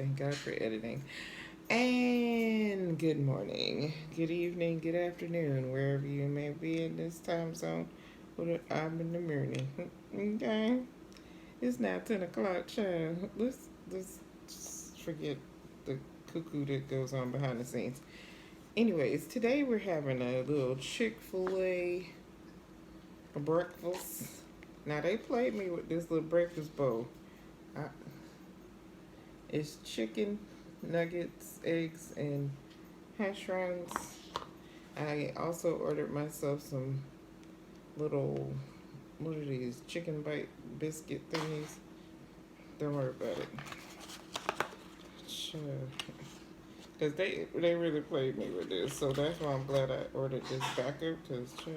Thank God for editing. And good morning, good evening, good afternoon, wherever you may be in this time zone. I'm in the morning. Okay, it's now 10 o'clock. Child, let's just forget the cuckoo that goes on behind the scenes. Anyways, today we're having a little Chick-fil-A breakfast. Now they played me with this little breakfast bowl. I, it's chicken, nuggets, eggs, and hash browns. I also ordered myself some little, what are these, chicken bite biscuit thingies. Don't worry about it. Sure. Because they really played me with this, so that's why I'm glad I ordered this backup, because, sure.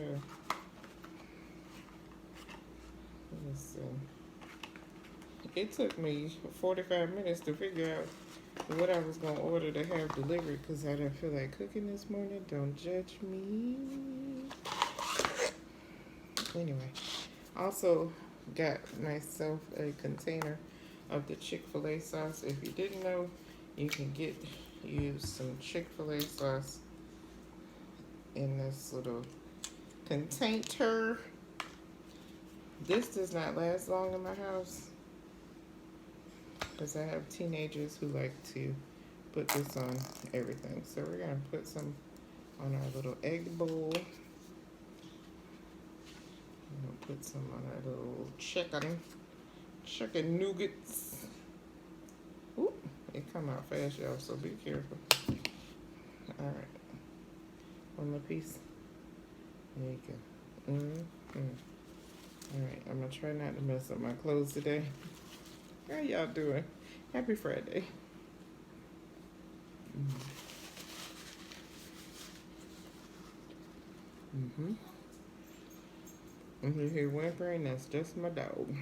Let's see. It took me 45 minutes to figure out what I was going to order to have delivered because I didn't feel like cooking this morning. Don't judge me. Anyway, also got myself a container of the Chick-fil-A sauce. If you didn't know, you can use some Chick-fil-A sauce in this little container. This does not last long in my house because I have teenagers who like to put this on everything. So we're going to put some on our little egg bowl. We're going to put some on our little chicken nuggets. Ooh, it come out fast, y'all, so be careful. All right. One more piece. There you go. All right, I'm going to try not to mess up my clothes today. How y'all doing? Happy Friday. If you hear whimpering, that's just my dog.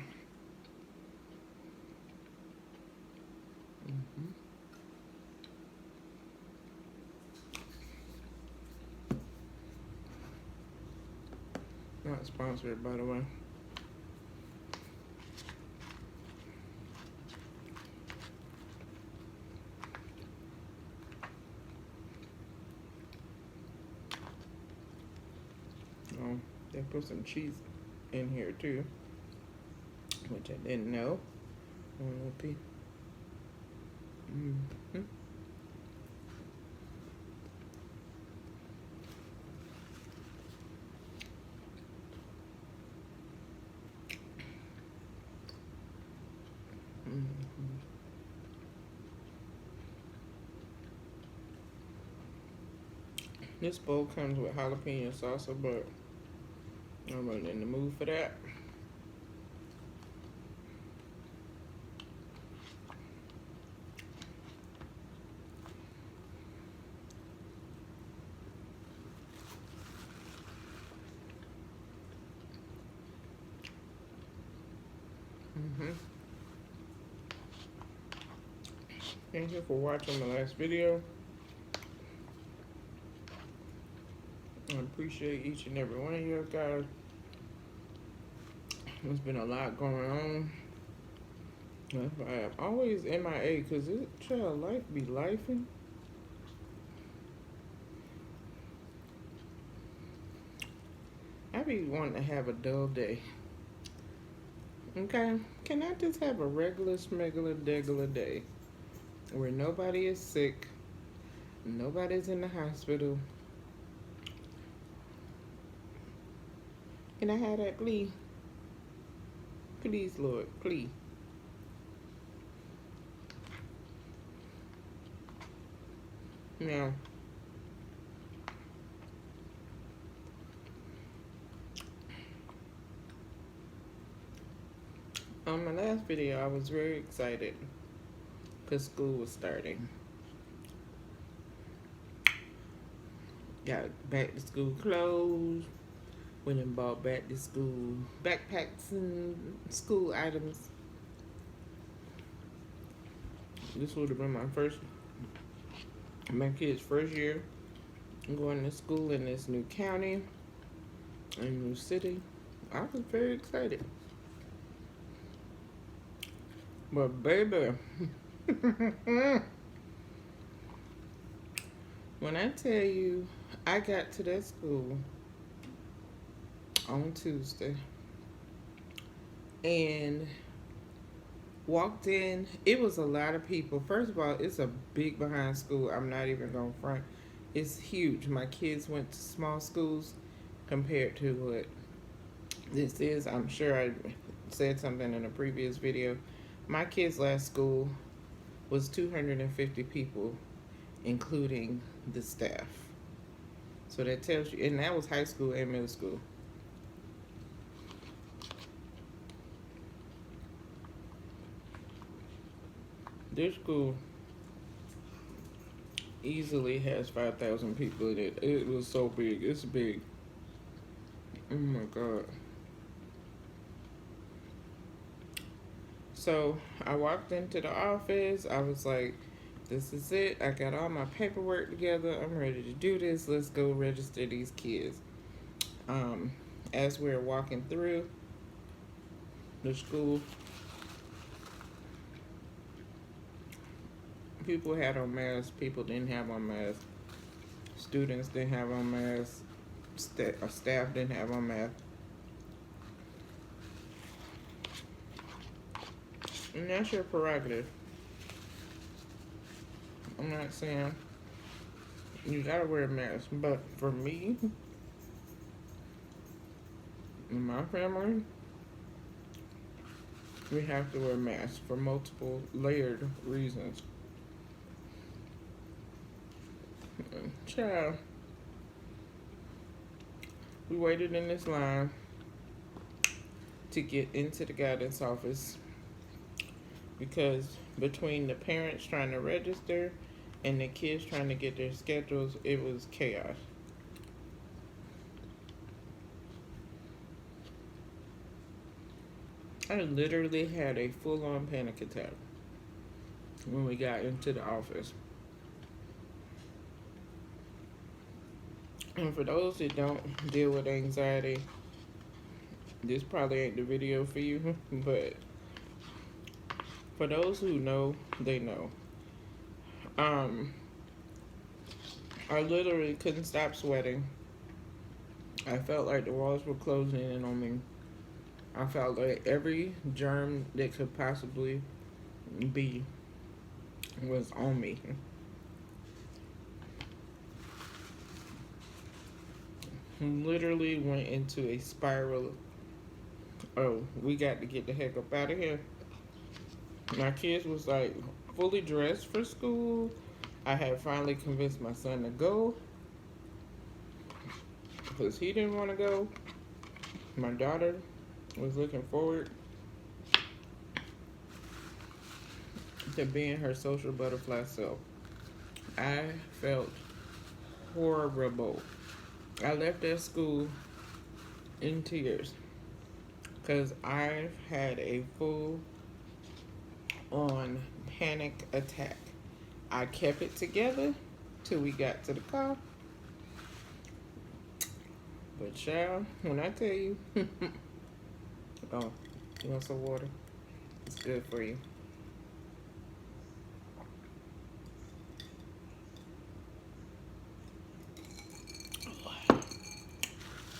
Not sponsored, by the way. They put some cheese in here too, which I didn't know. This bowl comes with jalapeno salsa, but I'm really in the mood for that. Thank you for watching my last video. I appreciate each and every one of you guys. There's been a lot going on. That's why I'm always MIA, because this child life be lifing. I be wanting to have a dull day. Okay? Can I just have a regular, smegular, degular day where nobody is sick, nobody's in the hospital? Can I have that, please? Please, Lord, please. Now, on my last video, I was very excited because school was starting. Got back to school clothes. Went and bought back to school backpacks and school items. This would have been my kid's first year going to school in this new county, in new city. I was very excited. But baby, When I tell you, I got to that school on Tuesday and walked in. It was a lot of people. First of all, it's a big behind school. I'm not even going to front. It's huge. My kids went to small schools compared to what this is. I'm sure I said something in a previous video. My kids' last school was 250 people, including the staff. So that tells you, and that was high school and middle school. This school easily has 5,000 people in it. It was so big. It's big. Oh my God. So I walked into the office. I was like, this is it. I got all my paperwork together. I'm ready to do this. Let's go register these kids. As we're walking through the school, people had on masks. People didn't have on masks. Students didn't have on masks. Staff didn't have on masks. And that's your prerogative. I'm not saying you gotta wear a mask, but for me and my family, we have to wear masks for multiple layered reasons. Child, we waited in this line to get into the guidance office because between the parents trying to register and the kids trying to get their schedules, it was chaos. I literally had a full-on panic attack when we got into the office. And for those that don't deal with anxiety, this probably ain't the video for you, but for those who know, they know. I literally couldn't stop sweating. I felt like the walls were closing in on me. I felt like every germ that could possibly be was on me. Literally went into a spiral. Oh, we got to get the heck up out of here. My kids was like fully dressed for school. I had finally convinced my son to go because he didn't want to go. My daughter was looking forward to being her social butterfly self. I felt horrible. I left that school in tears because I've had a full-on panic attack. I kept it together till we got to the car. But child, when I tell you, oh, you want some water? It's good for you.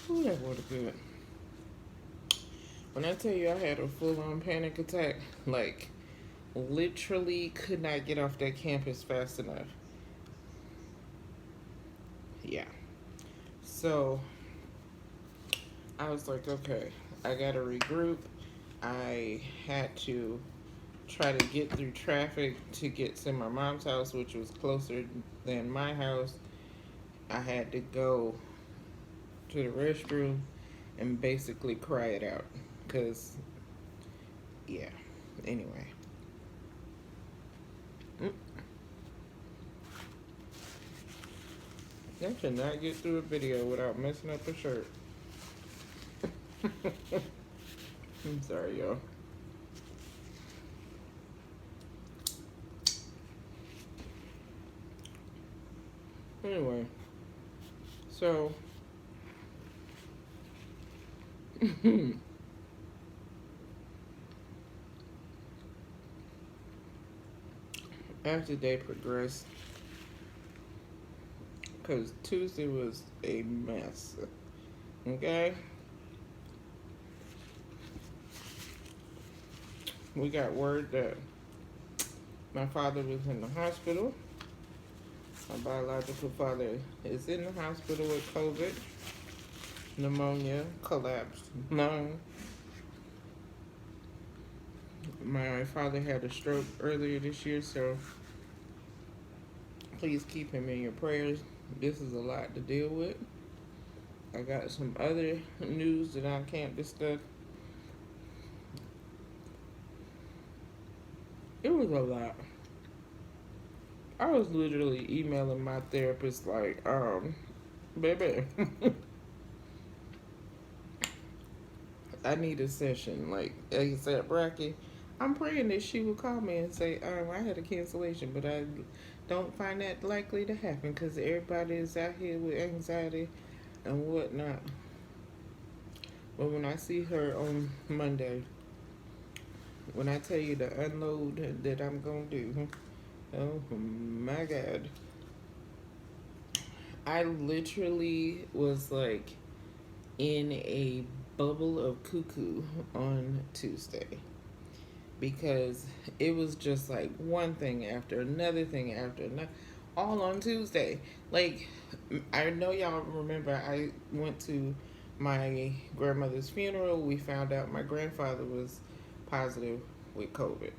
Ooh, that water good. When I tell you I had a full-on panic attack, like literally could not get off that campus fast enough. Yeah. So I was like, okay, I gotta regroup. I had to try to get through traffic to get to my mom's house, which was closer than my house. I had to go to the restroom and basically cry it out. Because, yeah, anyway. I cannot get through a video without messing up a shirt. I'm sorry, y'all. Anyway, so as the day progressed, because Tuesday was a mess. Okay? We got word that my father was in the hospital. My biological father is in the hospital with COVID, pneumonia, collapsed lung. My father had a stroke earlier this year, so please keep him in your prayers. This is a lot to deal with. I got some other news that I can't discuss. It was a lot. I was literally emailing my therapist like, baby, I need a session. Like ASAP Rocky. I'm praying that she will call me and say, I had a cancellation, but I don't find that likely to happen because everybody is out here with anxiety and whatnot. But when I see her on Monday, when I tell you the unload that I'm going to do, oh my God. I literally was like in a bubble of cuckoo on Tuesday because it was just like one thing after another thing after another, all on Tuesday. Like, I know y'all remember I went to my grandmother's funeral. We found out my grandfather was positive with COVID.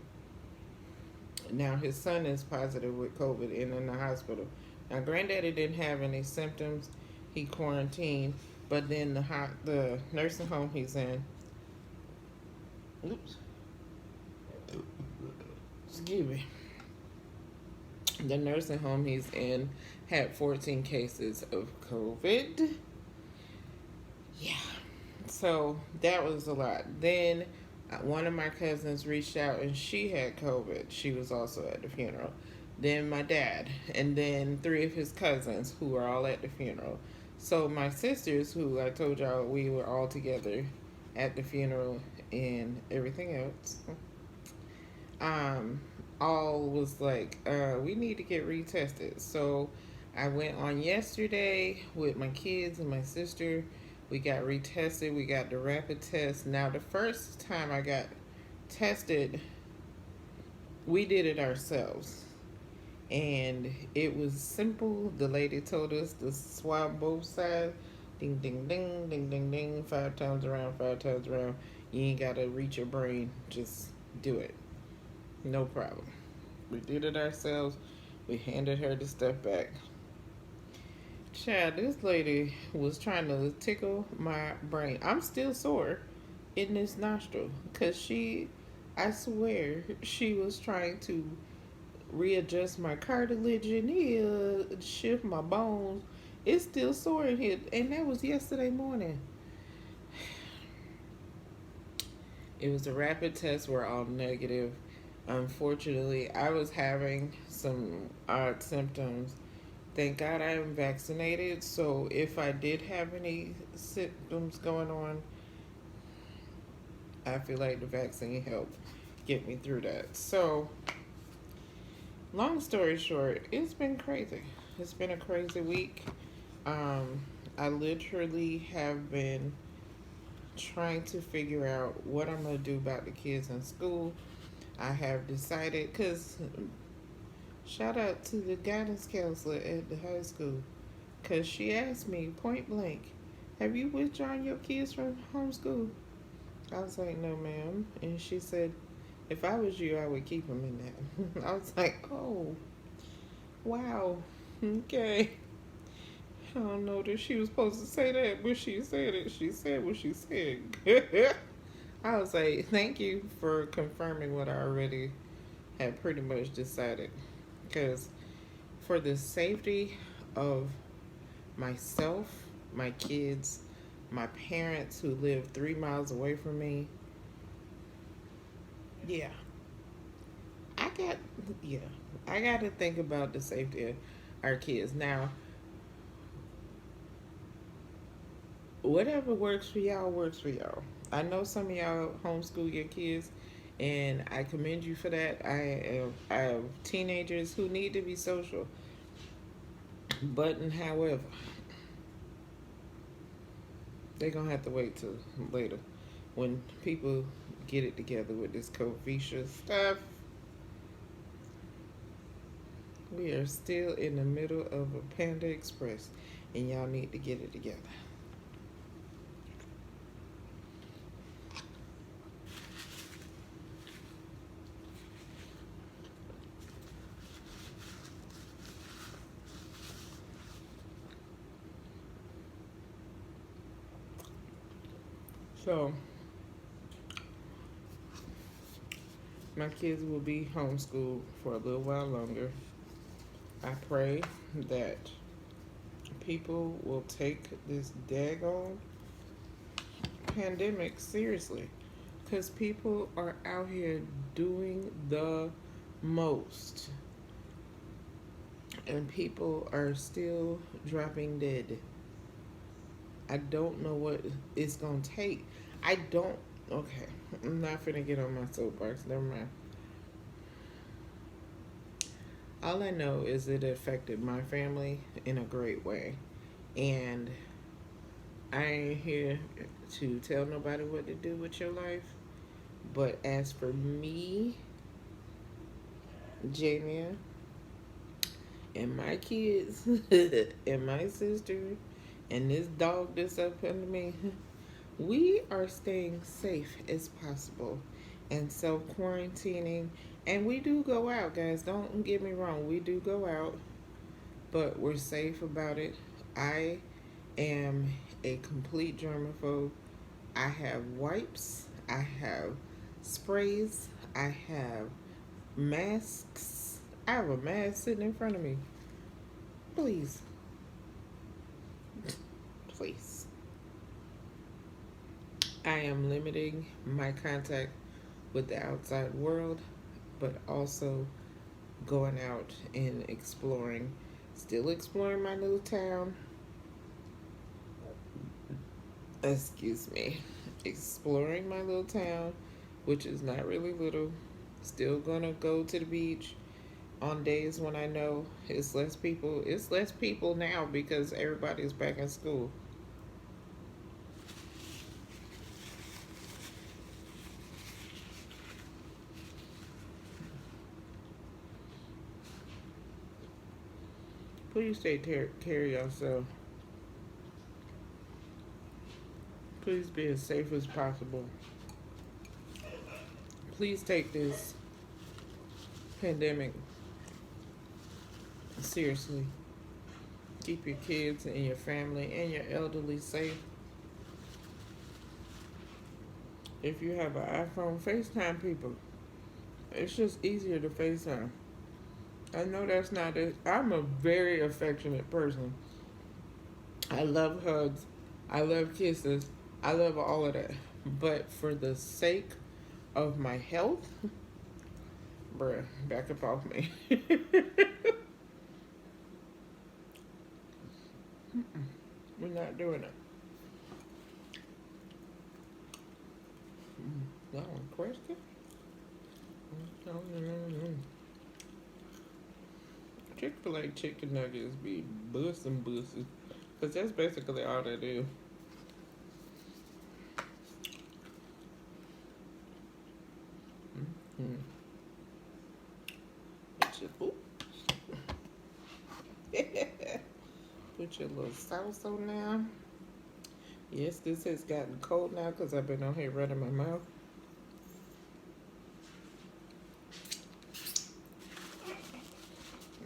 Now his son is positive with COVID and in the hospital. Now granddaddy didn't have any symptoms. He quarantined, but then the nursing home he's in, oops, excuse me, the nursing home he's in had 14 cases of COVID. Yeah, so that was a lot. Then one of my cousins reached out and she had COVID. She was also at the funeral. Then my dad, and then three of his cousins who were all at the funeral. So my sisters, who I told y'all we were all together at the funeral and everything else, all was like, we need to get retested. So I went on yesterday with my kids and my sister. We got retested. We got the rapid test. Now, the first time I got tested, we did it ourselves. And it was simple. The lady told us to swab both sides. Ding, ding, ding, ding, ding, ding. 5 times around, 5 times around. You ain't got to reach your brain. Just do it. No problem. We did it ourselves. We handed her the stuff back. Child, this lady was trying to tickle my brain. I'm still sore in this nostril because I swear, she was trying to readjust my cartilage in here, shift my bones. It's still sore in here, and that was yesterday morning. It was a rapid test. We're all negative. Unfortunately, I was having some odd symptoms. Thank God I am vaccinated, so if I did have any symptoms going on, I feel like the vaccine helped get me through that. So, long story short, it's been crazy. It's been a crazy week. I literally have been trying to figure out what I'm going to do about the kids in school. I have decided, because shout out to the guidance counselor at the high school, because she asked me point blank, have you withdrawn your kids from homeschool? I was like, no, ma'am. And she said, if I was you, I would keep them in that. I was like, oh, wow, okay. I don't know that she was supposed to say that, but she said it. She said what she said. I was like, thank you for confirming what I already had pretty much decided. Because for the safety of myself, my kids, my parents who live 3 miles away from me, yeah, I got, yeah, I got to think about the safety of our kids. Now, whatever works for y'all works for y'all. I know some of y'all homeschool your kids And I commend you for that. I have teenagers who need to be social, but and however, they're gonna have to wait till later when people get it together with this Covisha stuff. We are still in the middle of a Panda Express, and y'all need to get it together. So, my kids will be homeschooled for a little while longer. I pray that people will take this daggone pandemic seriously, because people are out here doing the most, and people are still dropping dead. I don't know what it's gonna take. I don't. Okay, I'm not finna get on my soapbox. Never mind. All I know is it affected my family in a great way, and I ain't here to tell nobody what to do with your life. But as for me, Jamia, and my kids, and my sister, and this dog that's up under me, we are staying safe as possible and self quarantining. And we do go out, guys. Don't get me wrong. We do go out, but we're safe about it. I am a complete germaphobe. I have wipes. I have sprays. I have masks. I have a mask sitting in front of me. Please. Please. I am limiting my contact with the outside world, but also going out and exploring. Still exploring my little town. Excuse me. Exploring my little town, which is not really little. Still gonna go to the beach on days when I know it's less people. It's less people now because everybody's back in school. Please take care of yourself. Please be as safe as possible. Please take this pandemic seriously. Keep your kids and your family and your elderly safe. If you have an iPhone, FaceTime people. It's just easier to FaceTime. I know that's not it. I'm a very affectionate person. I love hugs. I love kisses. I love all of that. But for the sake of my health, bruh, back up off me. We're not doing it. That one question? Chick-fil-A chicken nuggets be bussin'. Because that's basically all they do. Mm-hmm. Put your little sauce on now. Yes, this has gotten cold now because I've been on here running my mouth.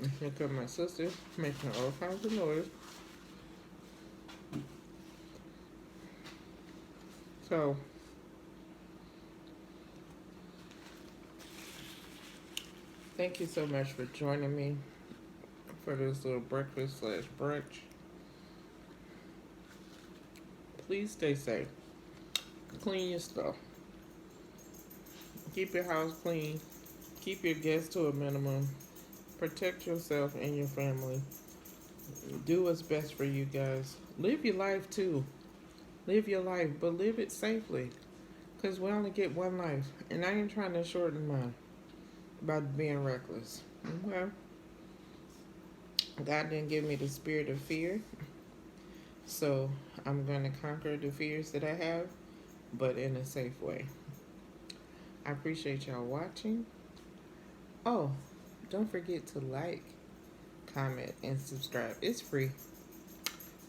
And here comes my sister making all kinds of noise. So, thank you so much for joining me for this little breakfast / brunch. Please stay safe. Clean your stuff. Keep your house clean. Keep your guests to a minimum. Protect yourself and your family. Do what's best for you guys. Live your life too. Live your life, but live it safely. Because we only get one life. And I ain't trying to shorten mine by being reckless. Okay? God didn't give me the spirit of fear. So I'm going to conquer the fears that I have, but in a safe way. I appreciate y'all watching. Oh, don't forget to like, comment, and subscribe. It's free.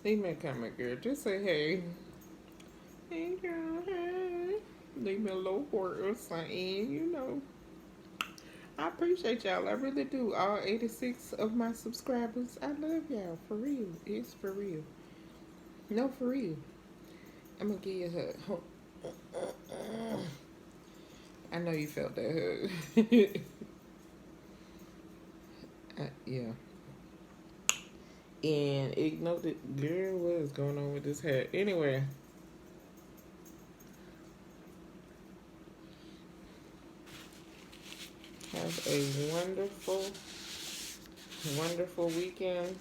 Leave me a comment, girl. Just say hey. Hey, girl, hey. Leave me a little heart or something, you know. I appreciate y'all. I really do. All 86 of my subscribers. I love y'all. For real. It's for real. No, for real. I'm going to give you a hug. I know you felt that hug. Yeah. And ignore the girl, what is going on with this hat? Anyway. Have a wonderful, wonderful weekend.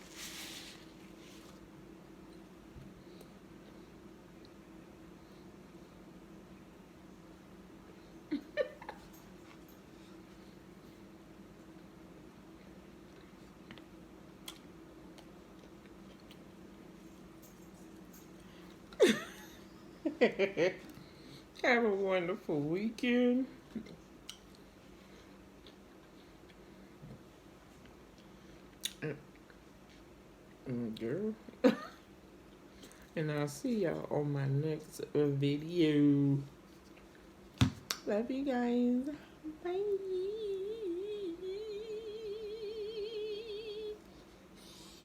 Have a wonderful weekend. Girl. And I'll see y'all on my next video. Love you guys. Bye.